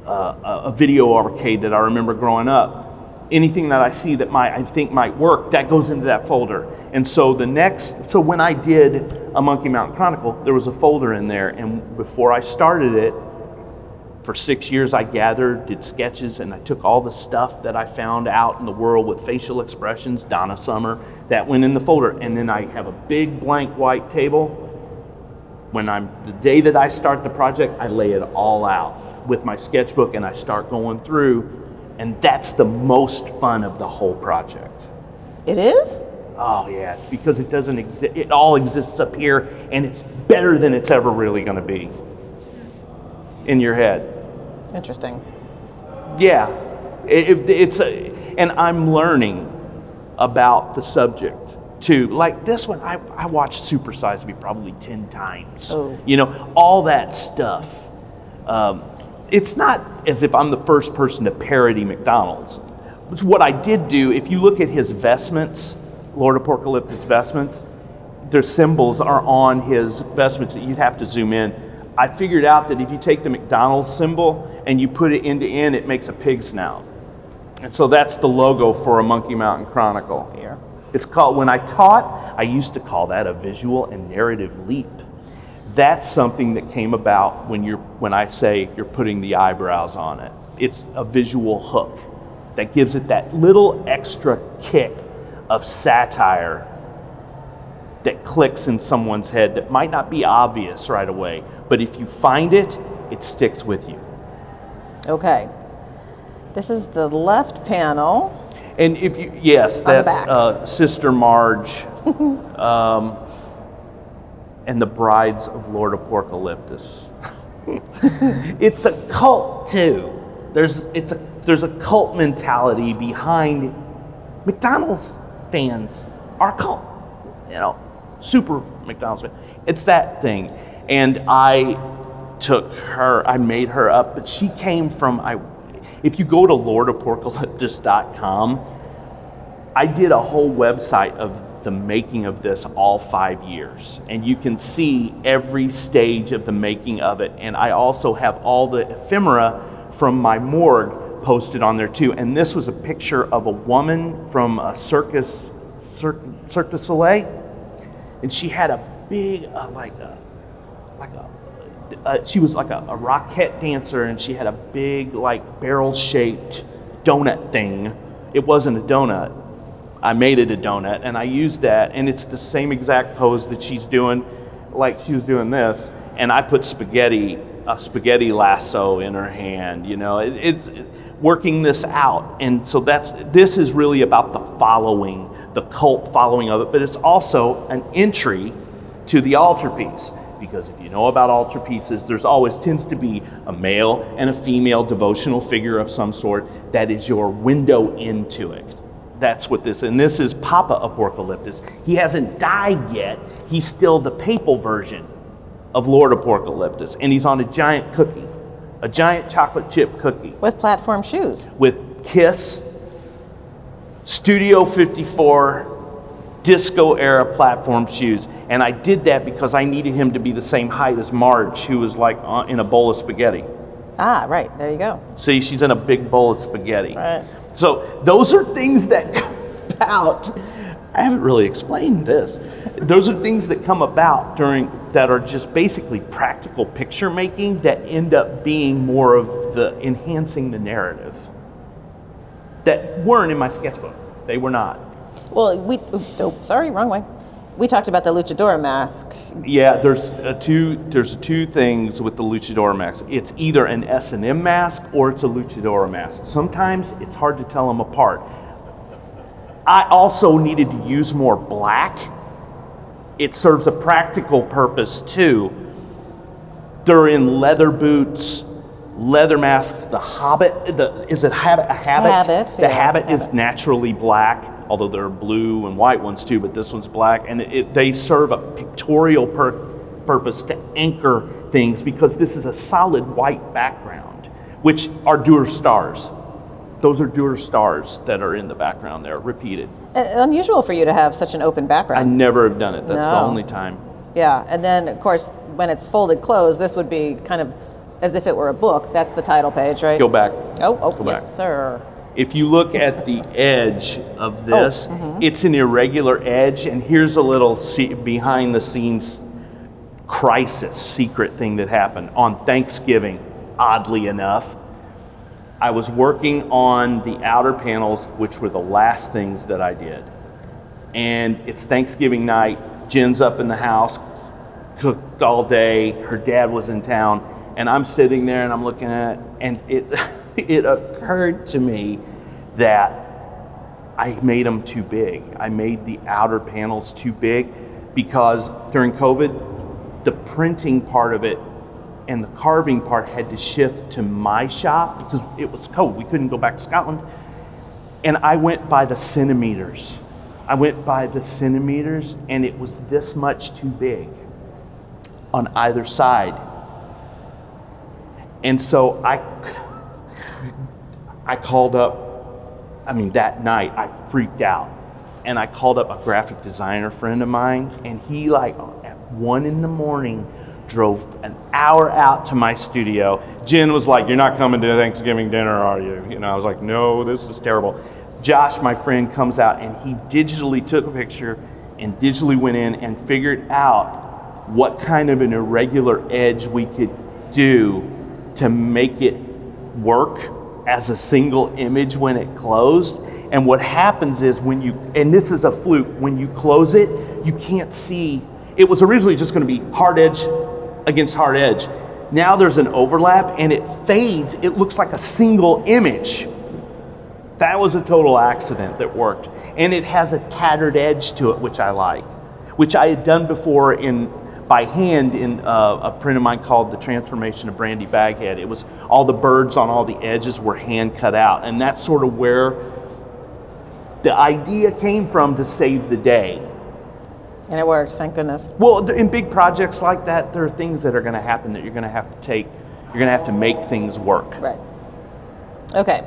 a video arcade that I remember growing up, anything that I see that I think might work, that goes into that folder. And so when I did a Monkey Mountain Chronicle, there was a folder in there, and before I started it, for 6 years I did sketches, and I took all the stuff that I found out in the world with facial expressions, Donna Summer, that went in the folder. And then I have a big blank white table. The day that I start the project, I lay it all out with my sketchbook, and I start going through, and that's the most fun of the whole project. It is? Oh yeah, it's because it doesn't exist. It all exists up here, and it's better than it's ever really going to be in your head. Interesting. Yeah, and I'm learning about the subject too. Like this one, I watched Super Size Me probably 10 times. Oh. All that stuff. It's not as if I'm the first person to parody McDonald's. It's what I did do. If you look at his vestments, Lord Apocalyptus vestments, their symbols are on his vestments that you'd have to zoom in. I figured out that if you take the McDonald's symbol and you put it end to end, it makes a pig snout. And so that's the logo for a Monkey Mountain Chronicle. Here. It's called, when I taught, I used to call that a visual and narrative leap. That's something that came about when I say you're putting the eyebrows on it. It's a visual hook that gives it that little extra kick of satire that clicks in someone's head that might not be obvious right away, but if you find it, it sticks with you. Okay. This is the left panel. And that's Sister Marge. and the Brides of Lord Apocalyptus. It's a cult too. There's a cult mentality behind McDonald's fans are cult, super McDonald's fan. It's that thing. And I made her up, but she came from, if you go to LordApocalyptus.com, I did a whole website of the making of this all 5 years. And you can see every stage of the making of it. And I also have all the ephemera from my morgue posted on there too. And this was a picture of a woman from a Cirque du Soleil. And she had a big, she was like a rockette dancer, and she had a big, barrel-shaped donut thing. It wasn't a donut. I made it a donut, and I used that, and it's the same exact pose that she's doing, like she was doing this, and I put a spaghetti lasso in her hand. It's working this out. And so this is really about the following, the cult following of it, but it's also an entry to the altarpiece. Because if you know about altarpieces, there's always tends to be a male and a female devotional figure of some sort that is your window into it. That's what this, and this is Papa Apocalyptus. He hasn't died yet. He's still the papal version of Lord Apocalyptus, and he's on a giant cookie, a giant chocolate chip cookie. With platform shoes. With Kiss, Studio 54, disco era platform shoes. And I did that because I needed him to be the same height as Marge, who was in a bowl of spaghetti. Ah, right, there you go. See, she's in a big bowl of spaghetti. Right. So those are things that come about. I haven't really explained this. Those are things that come about that are just basically practical picture making that end up being more of the enhancing the narrative that weren't in my sketchbook. They were not. Well, wrong way. We talked about the luchador mask. Yeah, there's two things with the luchador mask. It's either an S&M mask or it's a luchador mask. Sometimes it's hard to tell them apart. I also needed to use more black. It serves a practical purpose too. They're in leather boots, leather masks. The Hobbit, is it a Habit? The Habit is naturally black, although there are blue and white ones too, but this one's black. And they serve a pictorial purpose to anchor things because this is a solid white background, which are Duer stars. Those are Duer stars that are in the background there, repeated. Unusual for you to have such an open I background. never have done it. That's the only time. Yeah, and then of course, when it's folded closed, this would be kind of as if it were a book. That's the title page, right? Go back. Go back. Yes, sir. If you look at the edge of this, it's an irregular edge, and here's a little behind the scenes crisis, secret thing that happened on Thanksgiving, oddly enough. I was working on the outer panels, which were the last things that I did. And it's Thanksgiving night, Jen's up in the house, cooked all day, her dad was in town, and I'm sitting there and I'm looking at it, and it occurred to me that I made them too big. I made the outer panels too big because during COVID, the printing part of it and the carving part had to shift to my shop because it was cold. We couldn't go back to Scotland. And I went by the centimeters. And it was this much too big on either side. And so I called up, that night I freaked out. And I called up a graphic designer friend of mine, and he at 1 a.m. drove an hour out to my studio. Jen was like, "You're not coming to Thanksgiving dinner, are you?" I was like, "No, this is terrible." Josh, my friend, comes out and he digitally took a picture and digitally went in and figured out what kind of an irregular edge we could do to make it work as a single image when it closed. And what happens is and this is a fluke, when you close it, you can't see. It was originally just going to be hard edge against hard edge. Now there's an overlap and it fades. It looks like a single image. That was a total accident that worked. And it has a tattered edge to it, which I like, which I had done before by hand in a print of mine called The Transformation of Brandy Baghead. It was all the birds on all the edges were hand cut out, and that's sort of where the idea came from to save the day. And it worked, thank goodness. Well, in big projects like that, there are things that are going to happen that you're going to have to make things work. Right. Okay.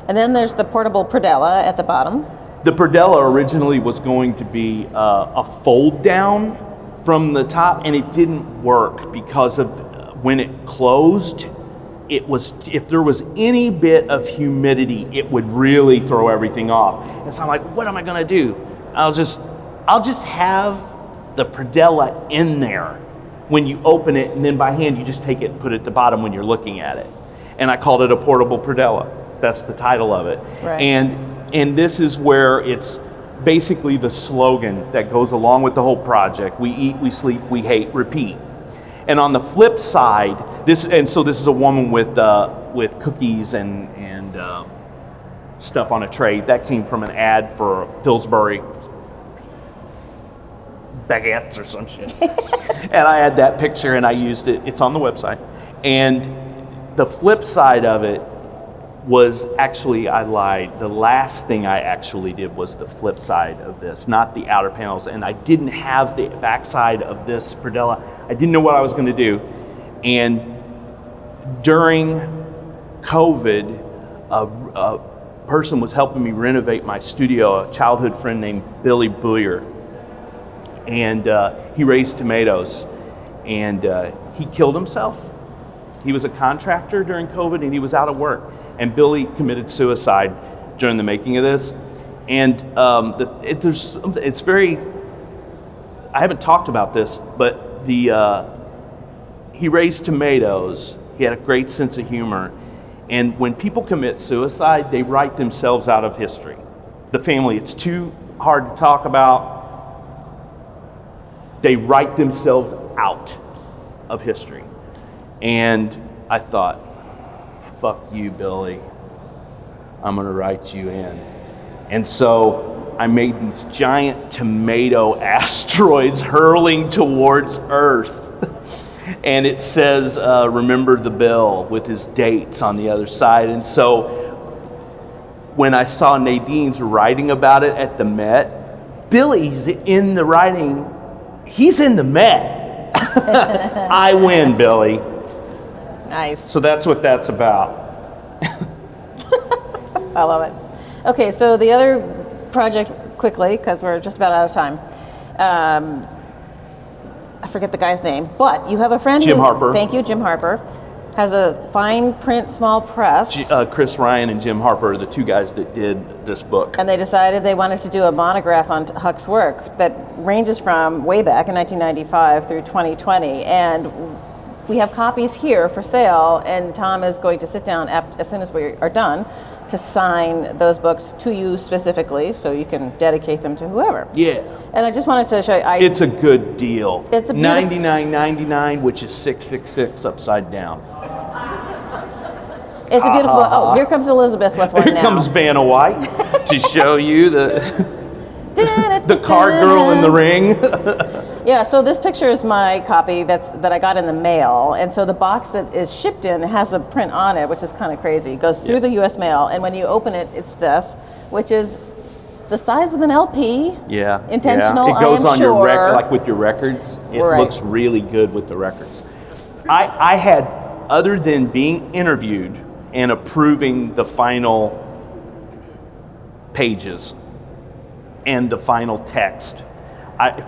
And then there's the portable predella at the bottom. The predella originally was going to be a fold down from the top, and it didn't work because of when it closed. It was, if there was any bit of humidity, it would really throw everything off. And so I'm like, what am I going to do? I'll just have the predella in there when you open it, and then by hand you just take it and put it at the bottom when you're looking at it. And I called it a portable predella. That's the title of it. Right. And this is where it's basically the slogan that goes along with the whole project. We eat, we sleep, we hate, repeat. And on the flip side, this is a woman with cookies and stuff on a tray. That came from an ad for Pillsbury baguettes or some shit. And I had that picture and I used it. It's on the website. And the flip side of it was actually, I lied. The last thing I actually did was the flip side of this, not the outer panels. And I didn't have the backside of this predella. I didn't know what I was going to do. And during COVID, a person was helping me renovate my studio, a childhood friend named Billy Boyer. And he raised tomatoes. And he killed himself. He was a contractor during COVID and he was out of work. And Billy committed suicide during the making of this. And it's very, I haven't talked about this, but he raised tomatoes. He had a great sense of humor. And when people commit suicide, they write themselves out of history. The family, it's too hard to talk about. They write themselves out of history. And I thought, fuck you, Billy. I'm gonna write you in. And so I made these giant tomato asteroids hurling towards Earth. And it says, remember the Bill, with his dates on the other side. And so when I saw Nadine's writing about it at the Met, Billy's in the writing, he's in the Met. I win, Billy. Nice. So that's what that's about. I love it. Okay, so the other project, quickly, because we're just about out of time. I forget the guy's name, but you have a friend Jim Harper. Thank you, Jim Harper, has a fine print small press. Chris Ryan and Jim Harper are the two guys that did this book. And they decided they wanted to do a monograph on Hück's work that ranges from way back in 1995 through 2020. And we have copies here for sale, and Tom is going to sit down as soon as we are done to sign those books to you specifically, so you can dedicate them to whoever. Yeah. And I just wanted to show you. It's a good deal. It's a beautiful, $99.99, which is 666 upside down. It's a beautiful. Oh, here comes Elizabeth with one Here now. comes Vanna White to show you the card girl in the ring. Yeah, so this picture is my copy that I got in the mail, and so the box that is shipped in has a print on it, which is kind of crazy. It goes through the U.S. mail, and when you open it, it's this, which is the size of an LP. Yeah. Intentional, yeah. It goes I am on sure. your record, like with your records. It Right. looks really good with the records. I had, other than being interviewed and approving the final pages and the final text,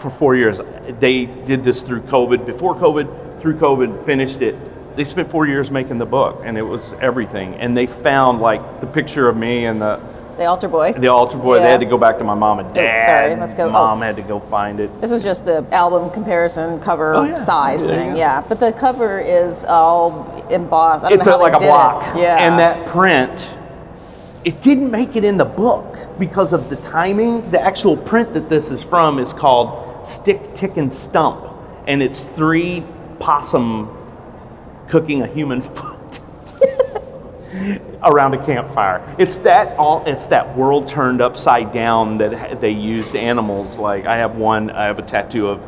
for 4 years, they did this through COVID, before COVID, through COVID, finished it. They spent 4 years making the book, and it was everything. And they found, like, the picture of me and the altar boy. The altar boy. Yeah. They had to go back to my mom and dad. Sorry, let's go. Mom had to go find it. This was just the album comparison cover size thing, yeah. But the cover is all embossed. I don't It's know how like they a did block. It. Yeah. And that print, it didn't make it in the book because of the timing. The actual print that this is from is called Stick, Tick, and Stump. And it's 3 possum cooking a human foot around a campfire. It's that world turned upside down that they used animals. Like I have a tattoo of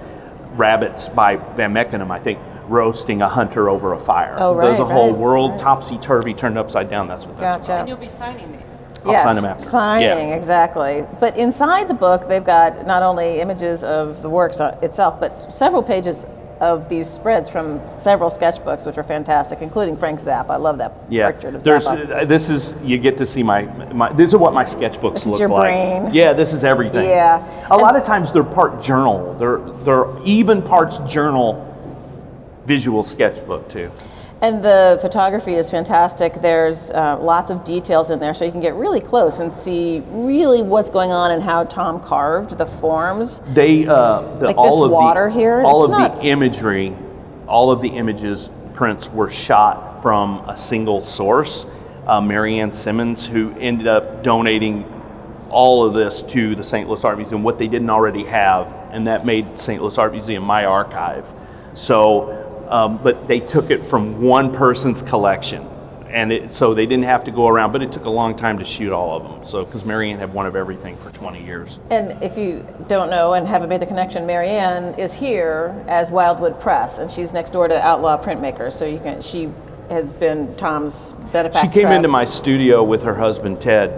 rabbits by Van Meckenham, I think, roasting a hunter over a fire. Oh, right, There's a whole right, world right. topsy-turvy turned upside down. That's what that's Gotcha. And you'll be signing these. I'll sign them after. Signing, Yeah. exactly. But inside the book, they've got not only images of the works itself, but several pages of these spreads from several sketchbooks, which are fantastic, including Frank Zappa. I love that portrait of Zappa. This is, you get to see my these are what my sketchbooks This is look your like. brain. Yeah, this is everything. Yeah. A lot of times they're part journal. They're even parts journal, visual sketchbook too. And the photography is fantastic. There's lots of details in there, so you can get really close and see really what's going on and how Tom carved the forms. They Like all this of water the, here, all it's of nuts. the imagery, all of the images prints were shot from a single source. Marianne Simmons, who ended up donating all of this to the St. Louis Art Museum, what they didn't already have, and that made St. Louis Art Museum my archive. So, but they took it from one person's collection, and so they didn't have to go around, but it took a long time to shoot all of them. So, because Marianne had one of everything for 20 years. And if you don't know and haven't made the connection, Marianne is here as Wildwood Press, and she's next door to Outlaw Printmakers. So she has been Tom's benefactress. She came into my studio with her husband Ted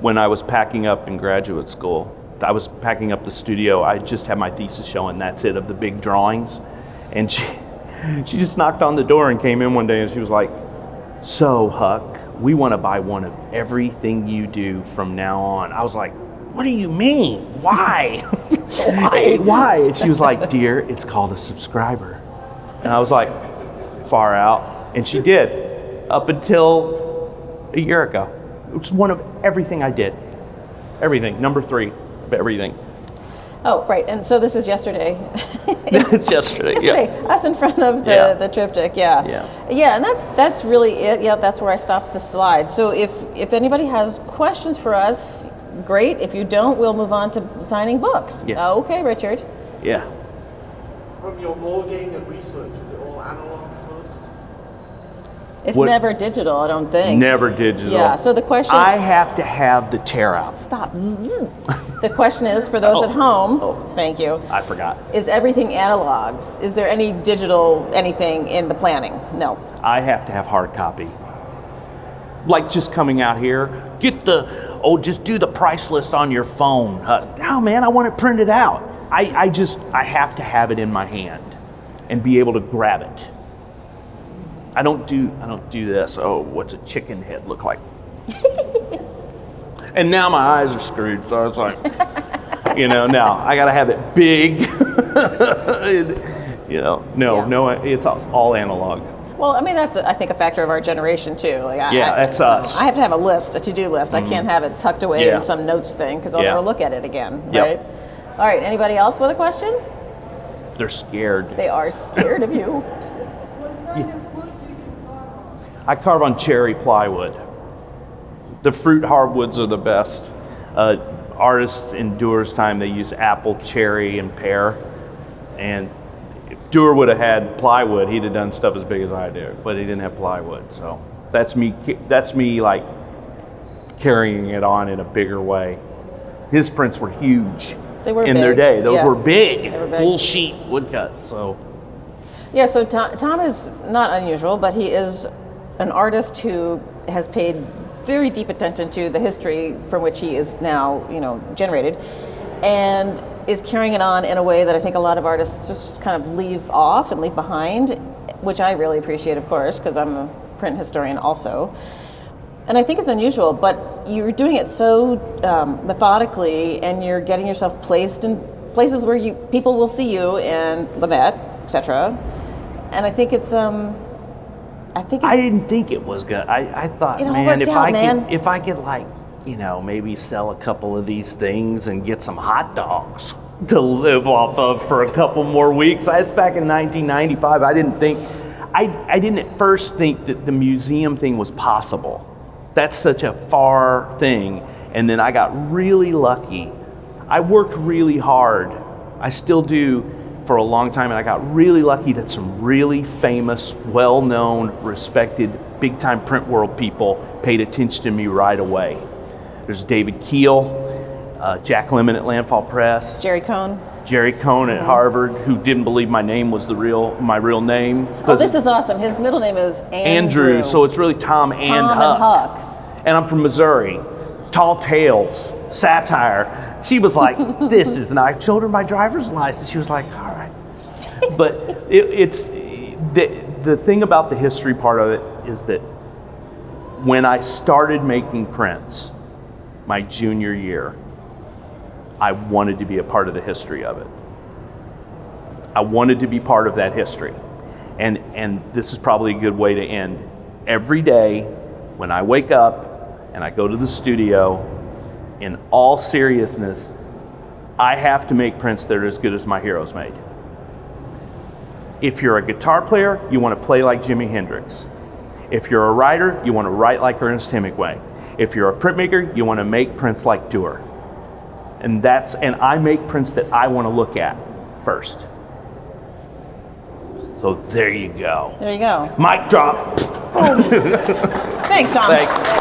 when I was packing up in graduate school. I was packing up the studio. I just had my thesis showing, that's it, of the big drawings. And she just knocked on the door and came in one day and she was like, "So Huck, we want to buy one of everything you do from now on." I was like, "What do you mean? Why?" Why? And she was like, "Dear, it's called a subscriber." And I was like, far out. And she did, up until a year ago. It was one of everything I did. Everything, number 3 of everything. Oh, right. And so this is yesterday. It's yesterday. Yesterday, Yeah. us in front of the triptych, yeah. Yeah, and that's really it. Yeah, that's where I stopped the slide. So if anybody has questions for us, great. If you don't, we'll move on to signing books. Yeah. Okay, Richard. Yeah. From your logging and research, is it all analog first? It's What- never digital, I don't think. Never digital. Yeah, so the question... I have to have the tear out. Stop. The question is, for those at home, thank you, I forgot. is everything analogs? Is there any digital anything in the planning? No. I have to have hard copy. Like just coming out here, just do the price list on your phone. No, man, I want it printed out. I have to have it in my hand and be able to grab it. I don't do this. Oh, what's a chicken head look like? And now my eyes are screwed, so it's like, now I gotta have it big. No, it's all analog. Well, I mean, that's, I think, a factor of our generation, too. Like, That's us. I have to have a list, a to-do list. I can't have it tucked away Yeah. in some notes thing, because I'll Yeah. never look at it again, Yep. right? All right, anybody else with a question? They're scared. They are scared of you. I carve on cherry plywood. The fruit hardwoods are the best. Artists in Dewar's time, they used apple, cherry, and pear. And if Dewar would have had plywood, he'd have done stuff as big as I do. But he didn't have plywood, so that's me like carrying it on in a bigger way. His prints were huge. They were in big. their day. Those Yeah. were big, They were big. full sheet woodcuts. So Yeah, so Tom is not unusual, but he is an artist who has paid very deep attention to the history from which he is now, generated, and is carrying it on in a way that I think a lot of artists just kind of leave off and leave behind, which I really appreciate, of course, because I'm a print historian also. And I think it's unusual, but you're doing it so methodically, and you're getting yourself placed in places where people will see you, and Lamette, etc. And I think it's I didn't think it was good. I thought, It all man, worked out, man. if I could like, maybe sell a couple of these things and get some hot dogs to live off of for a couple more weeks. That's back in 1995. I didn't at first think that the museum thing was possible. That's such a far thing. And then I got really lucky. I worked really hard. I still do for a long time, and I got really lucky that some really famous, well-known, respected, big-time print world people paid attention to me right away. There's David Keel, Jack Lemmon at Landfall Press, Jerry Cohn. Jerry Cohn at Harvard, who didn't believe my name was my real name. Oh, this is awesome. His middle name is Andrew. So it's really Tom and Huck. And I'm from Missouri. Tall tales, satire. She was like, this is not. I showed her my driver's license. She was like, all right. But it's the thing about the history part of it is that when I started making prints my junior year, I wanted to be a part of the history of it. I wanted to be part of that history. And this is probably a good way to end. Every day when I wake up and I go to the studio, in all seriousness, I have to make prints that are as good as my heroes made. If you're a guitar player, you want to play like Jimi Hendrix. If you're a writer, you want to write like Ernest Hemingway. If you're a printmaker, you want to make prints like Dewar. And I make prints that I want to look at first. So there you go. There you go. Mic drop. Thanks, Tom. Thanks.